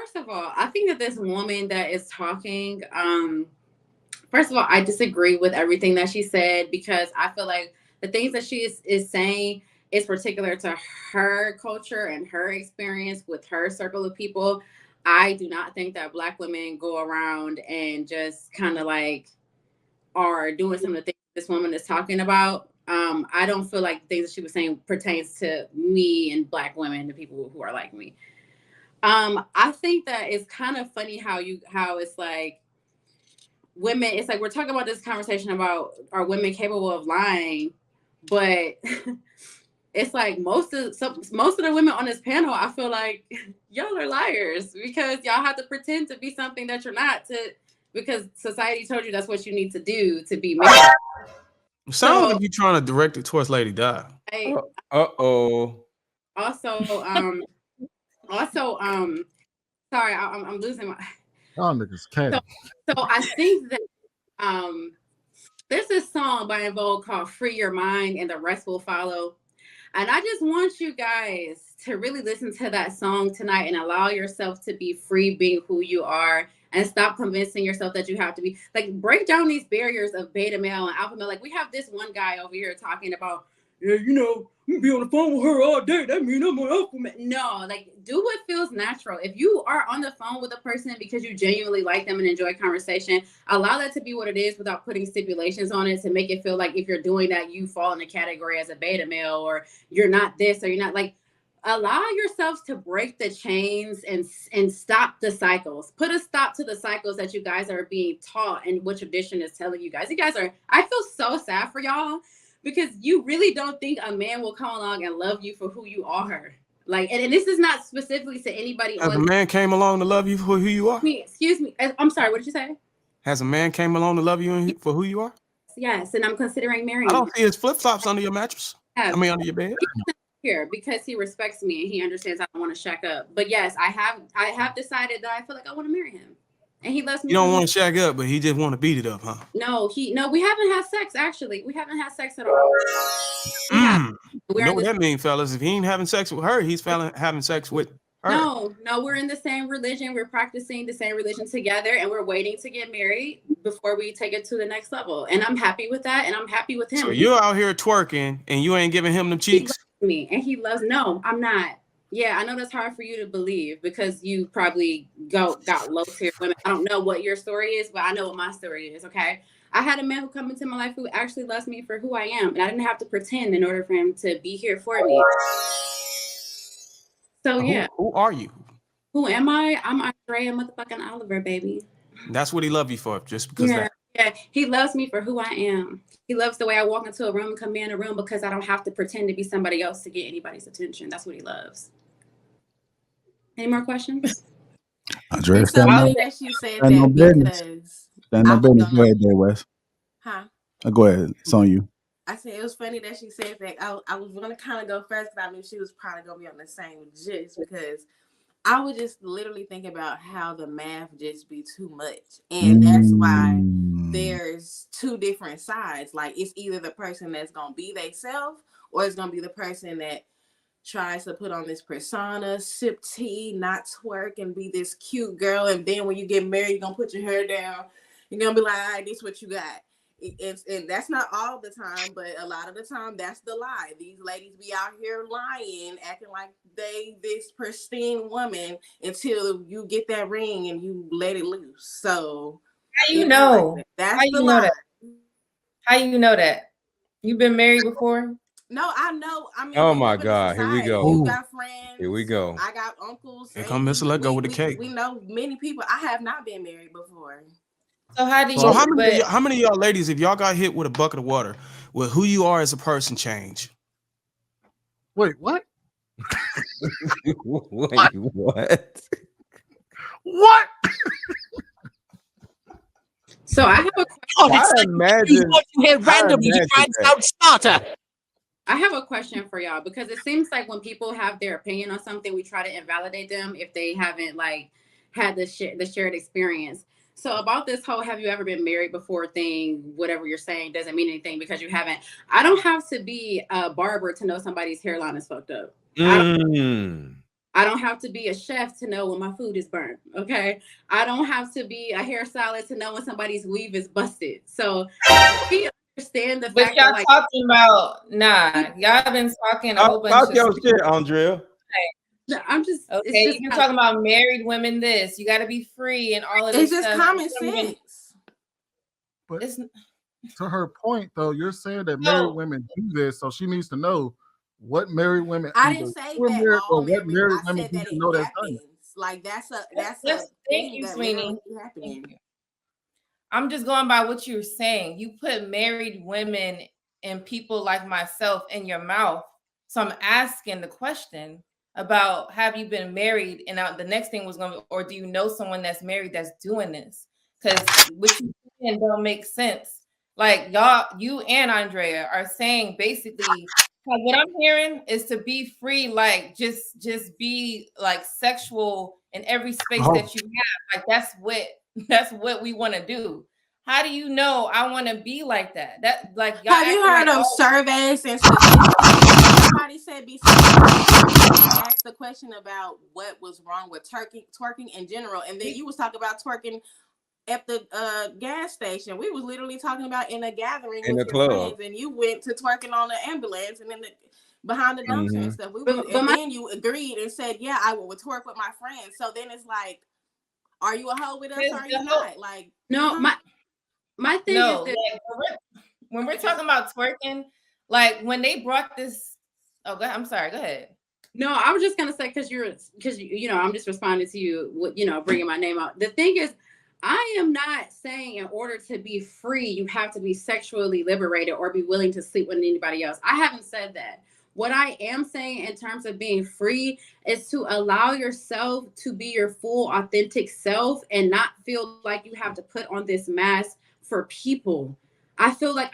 first of all, I think that this woman that is talking, first of all, I disagree with everything that she said because I feel like the things that she is saying is particular to her culture and her experience with her circle of people. I do not think that Black women go around and just kind of like are doing some of the things this woman is talking about. I don't feel like the things that she was saying pertains to me and Black women, the people who are like me. I think that it's kind of funny how it's like women. It's like we're talking about this conversation about are women capable of lying, but it's like most of the women on this panel, I feel like y'all are liars because y'all have to pretend to be something that you're not because society told you that's what you need to do to be married. Sounds like you're trying to direct it towards Lady Di. Uh-oh. Also, sorry, I'm losing my. Oh, niggas can't. So I think that there's this song by En Vogue called "Free Your Mind" and the rest will follow. And I just want you guys to really listen to that song tonight and allow yourself to be free being who you are and stop convincing yourself that you have to be like break down these barriers of beta male and alpha male. Like we have this one guy over here talking about, yeah, you know, you be on the phone with her all day. That means I'm an alpha male. No, like do what feels natural. If you are on the phone with a person because you genuinely like them and enjoy conversation, allow that to be what it is without putting stipulations on it to make it feel like if you're doing that, you fall in the category as a beta male or you're not this or you're not like. Allow yourselves to break the chains and stop the cycles. Put a stop to the cycles that you guys are being taught and what tradition is telling you guys. You guys are, I feel so sad for y'all because you really don't think a man will come along and love you for who you are. Like, and this is not specifically to anybody. Has a man came along to love you for who you are? Excuse me. I'm sorry. What did you say? Has a man came along to love you for who you are? Yes, and I'm considering marrying. I don't see his flip-flops under your mattress. I mean, under your bed. Here because he respects me and he understands I don't want to shack up. But yes, I have decided that I feel like I want to marry him, and he loves me. You don't want to shack up, but he just want to beat it up, huh? No, we haven't had sex. Actually, we haven't had sex at all. You know what that means, fellas? If he ain't having sex with her, he's having sex with her. No, we're in the same religion. We're practicing the same religion together, and we're waiting to get married before we take it to the next level. And I'm happy with that, and I'm happy with him. So you're out here twerking, and you ain't giving him them cheeks. Me and he loves. No, I'm not. Yeah, I know that's hard for you to believe because you probably got low tier women. I don't know what your story is, but I know what my story is. Okay, I had a man who come into my life who actually loves me for who I am, and I didn't have to pretend in order for him to be here for me. So yeah, who are you? Who am I? I'm Andrea motherfucking Oliver, baby. That's what he loved you for, just because that. Yeah, he loves me for who I am. He loves the way I walk into a room and command a room because I don't have to pretend to be somebody else to get anybody's attention. That's what he loves. Any more questions? Andrea, it's so funny that she said that because no business. Go ahead, Wes. Huh? Go ahead. It's on you. I said it was funny that she said that. I was going to kind of go first, but I knew she was probably going to be on the same gist because I would just literally think about how the math just be too much. And that's why there's two different sides. Like it's either the person that's going to be themselves or it's going to be the person that tries to put on this persona, sip tea, not twerk and be this cute girl. And then when you get married, you're going to put your hair down. You're going to be like, all right, this is what you got. And that's not all the time, but a lot of the time that's the lie. These ladies be out here lying, acting like they this pristine woman until you get that ring and you let it loose. So how you know? Like that's how you know that? How you know that? You've been married before? No, I know. I mean, oh my God, here we go. You got friends. Here we go. I got uncles. Here come Mr. Let Go with the cake. We know many people. I have not been married before. So how do you? So how many of y'all ladies, if y'all got hit with a bucket of water, will who you are as a person change? Wait, what? Wait, what? What? So I have a question. I have a question for y'all because it seems like when people have their opinion on something, we try to invalidate them if they haven't like had the shared experience. So about this whole have you ever been married before thing, whatever you're saying doesn't mean anything because you haven't. I don't have to be a barber to know somebody's hairline is fucked up. I don't have to be a chef to know when my food is burnt. Okay. I don't have to be a hairstylist to know when somebody's weave is busted. So we understand the But fact y'all that, like, talking about y'all been talking a whole bunch Talk of your shit, Andrea. I'm just, it's okay. just You talking about married women? This you got to be free and all of this It's just stuff. common sense. But It's, to her point, though, you're saying that married women do this, so she needs to know what married women. I didn't say were that married all or what married. married I women said need that to it know that's done. happens. Like that's a thank thing you, that Sweeney. literally be happening. I'm just going by what you're saying. You put married women and people like myself in your mouth. So I'm asking the question about, have you been married? And the next thing was going to be, or do you know someone that's married that's doing this? Because what you saying don't make sense. Like y'all, you and Andrea are saying basically, like, what I'm hearing is to be free, like just be like sexual in every space that you have. Like that's what we want to do. How do you know I want to be like that? That like y'all have you acting heard like of surveys and statistics? Somebody said be asked the question about what was wrong with twerking in general, and then you was talking about twerking at the gas station. We was literally talking about in a gathering In with the your club. friends, and you went to twerking on the ambulance and then behind the dumpster and stuff. Then you agreed and said, "Yeah, I would twerk with my friends." So then it's like, are you a hoe with us? Or are you not? Like, no, my thing is that like, when we're talking about twerking, like when they brought this. Oh, go ahead. I'm sorry. Go ahead. No, I was just gonna say because I'm just responding to you, bringing my name out. The thing is, I am not saying in order to be free, you have to be sexually liberated or be willing to sleep with anybody else. I haven't said that. What I am saying in terms of being free is to allow yourself to be your full, authentic self and not feel like you have to put on this mask for people. I feel like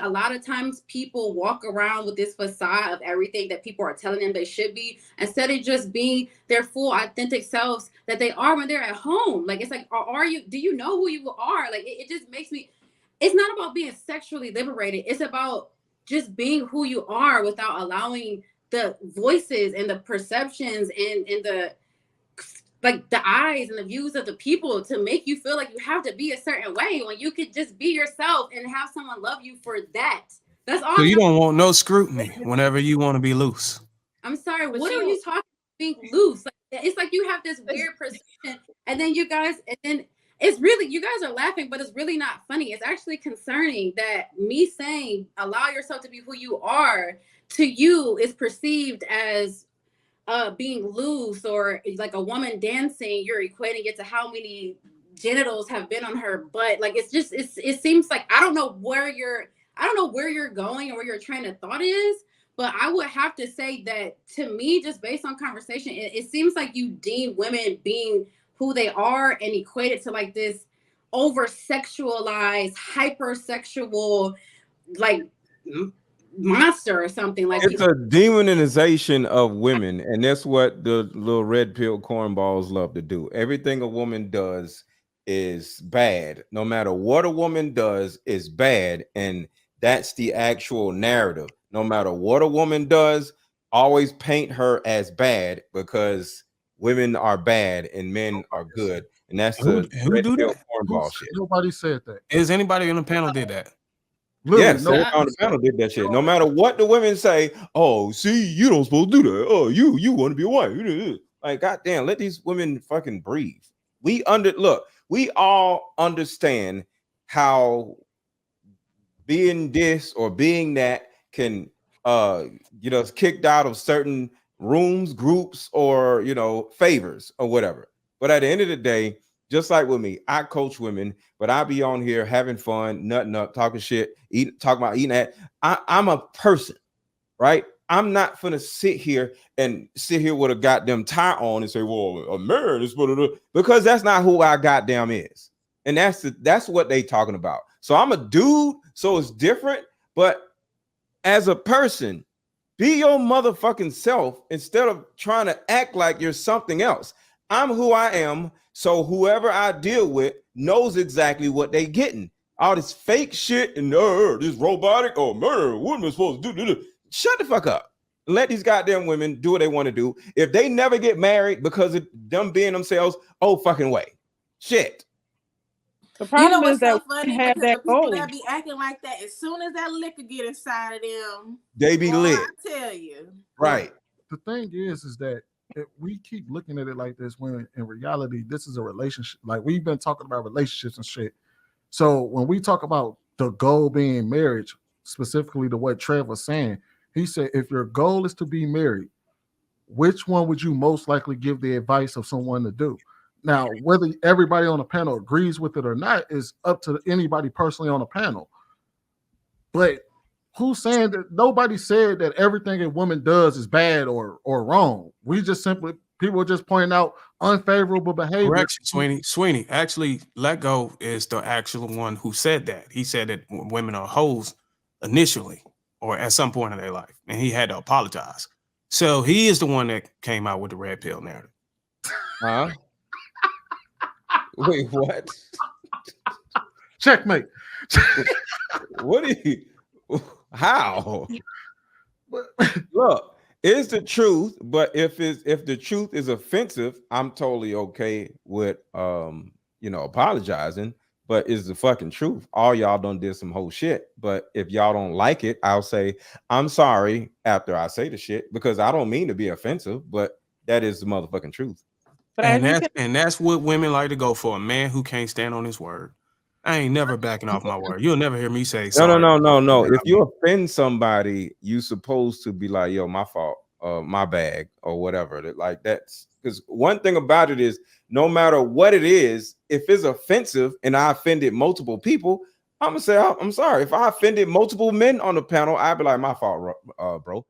a lot of times people walk around with this facade of everything that people are telling them they should be, instead of just being their full authentic selves that they are when they're at home. Like, it's like, do you know who you are? Like, it just makes me, it's not about being sexually liberated. It's about just being who you are without allowing the voices and the perceptions and the like the eyes and the views of the people to make you feel like you have to be a certain way when you could just be yourself and have someone love you for that. That's all. So you don't want no scrutiny whenever you want to be loose. I'm sorry, what are you talking about being loose? Like, it's like you have this weird perception, and then it's really, you guys are laughing, but it's really not funny. It's actually concerning that me saying allow yourself to be who you are to you is perceived as being loose, or like a woman dancing, you're equating it to how many genitals have been on her butt. Like, it seems like I don't know where you're going or where your train of thought is, but I would have to say that to me, just based on conversation, it seems like you deem women being who they are and equate it to like this over sexualized, hypersexual, like monster or something. Like, it's a demonization of women, and that's what the little red pill cornballs love to do. Everything a woman does is bad. No matter what a woman does is bad, and that's the actual narrative. No matter what a woman does, always paint her as bad because women are bad and men are good, and that's Who the do red pill that? cornball shit. Nobody said that. Is anybody on the panel did that? Yes, No. everybody on the panel did that shit. No matter what the women say, oh, see, you don't supposed to do that. Oh, you want to be a wife. Like, goddamn, let these women fucking breathe. We all understand how being this or being that can get us kicked out of certain rooms, groups, or favors or whatever. But at the end of the day, just like with me, I coach women, but I be on here having fun, nutting up, talking shit, talking about eating that. I'm a person, right? I'm not gonna sit here with a goddamn tie on and say, well, a man is because that's not who I goddamn is. And that's what they talking about. So I'm a dude, so it's different, but as a person, be your motherfucking self instead of trying to act like you're something else. I'm who I am, so whoever I deal with knows exactly what they getting. All this fake shit and this robotic, oh man, what am I supposed to do? Shut the fuck up. let these goddamn women do what they want to do. If they never get married because of them being themselves, oh fucking way. Shit. The problem You know what's is that so funny? have Because that the people goal. that be acting like that, as soon as that liquor get inside of them, They be lit. I tell you. Right. The thing is that if we keep looking at it like this, when in reality, this is a relationship. Like we've been talking about relationships and shit. So when we talk about the goal being marriage, specifically to what Trev was saying, he said, if your goal is to be married, which one would you most likely give the advice of someone to do? Now, whether everybody on the panel agrees with it or not is up to anybody personally on the panel. But who's saying that? Nobody said that everything a woman does is bad or wrong. We just simply, people are just pointing out unfavorable behavior. Correction, Sweeney. Actually, Let Go is the actual one who said that. He said that women are hoes initially or at some point in their life, and he had to apologize. So he is the one that came out with the red pill narrative. Huh? Wait, what? Checkmate. What do you? How? Look, it's the truth, but if the truth is offensive, I'm totally okay with apologizing. But it's the fucking truth. All y'all done did some whole shit. But if y'all don't like it, I'll say I'm sorry after I say the shit, because I don't mean to be offensive, but that is the motherfucking truth. But and that's what women like to go for, a man who can't stand on his word. I ain't never backing off my word. You'll never hear me say sorry. No. If you offend somebody, you supposed to be like, yo, my fault, my bag, or whatever. Like that's because one thing about it is, no matter what it is, if it's offensive and I offended multiple people, I'm gonna say I'm sorry. If I offended multiple men on the panel, I'd be like, my fault, bro.